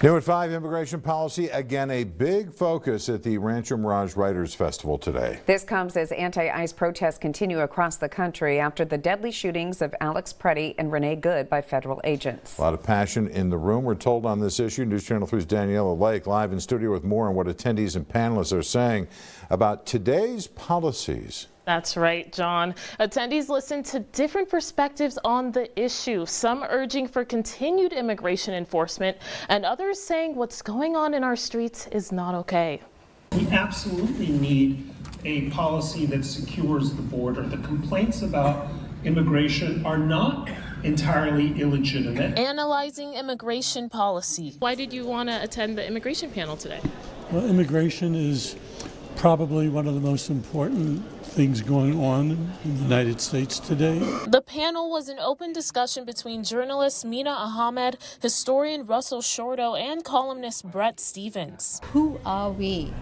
New at 5, immigration policy, again a big focus at the Rancho Mirage Writers Festival today. This comes as anti-ICE protests continue across the country after the deadly shootings of Alex Preddy and Renee Good by federal agents. A lot of passion in the room, we're told, on this issue. News Channel 3's Daniela Lake live in studio with more on what attendees and panelists are saying about today's policies. That's right, John. Attendees listened to different perspectives on the issue, some urging for continued immigration enforcement and others saying what's going on in our streets is not okay. We absolutely need a policy that secures the border. The complaints about immigration are not entirely illegitimate. Analyzing immigration policy. Why did you want to attend the immigration panel today? Well, immigration is probably one of the most important things going on in the United States today. The panel was an open discussion between journalist Mina Ahmed, historian Russell Shorto, and columnist Brett Stevens. Who are we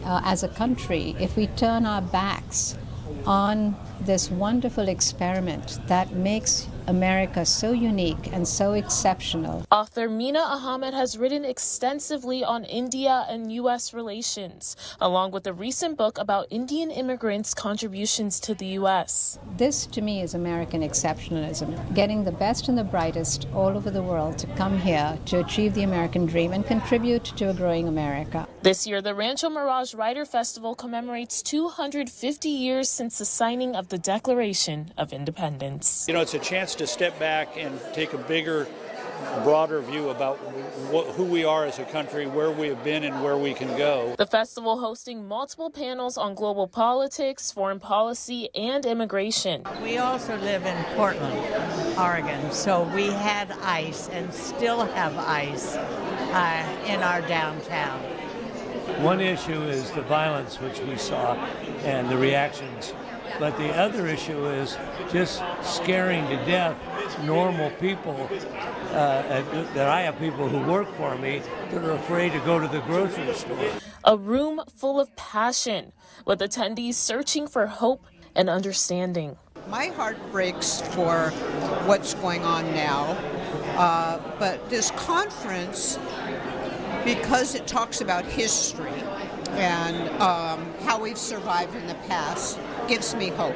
as a country if we turn our backs on this wonderful experiment that makes America so unique and so exceptional? Author Mina Ahmed has written extensively on India and U.S. relations, along with a recent book about Indian immigrants' contributions to the U.S. This, to me, is American exceptionalism, getting the best and the brightest all over the world to come here to achieve the American dream and contribute to a growing America. This year, the Rancho Mirage Writers Festival commemorates 250 years since the signing of the Declaration of Independence. You know, it's a chance to step back and take a bigger, broader view about who we are as a country, where we have been and where we can go. The festival hosting multiple panels on global politics, foreign policy, and immigration. We also live in Portland, Oregon, so we had ICE and still have ICE in our downtown. One issue is the violence which we saw and the reactions. But the other issue is just scaring to death normal people. That I have people who work for me that are afraid to go to the grocery store. A room full of passion, with attendees searching for hope and understanding. My heart breaks for what's going on now, but this conference, because it talks about history and how we've survived in the past, gives me hope.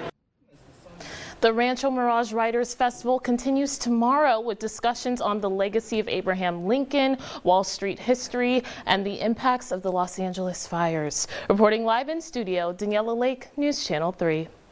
The Rancho Mirage Writers Festival continues tomorrow with discussions on the legacy of Abraham Lincoln, Wall Street history, and the impacts of the Los Angeles fires. Reporting live in studio, Daniela Lake, News Channel 3.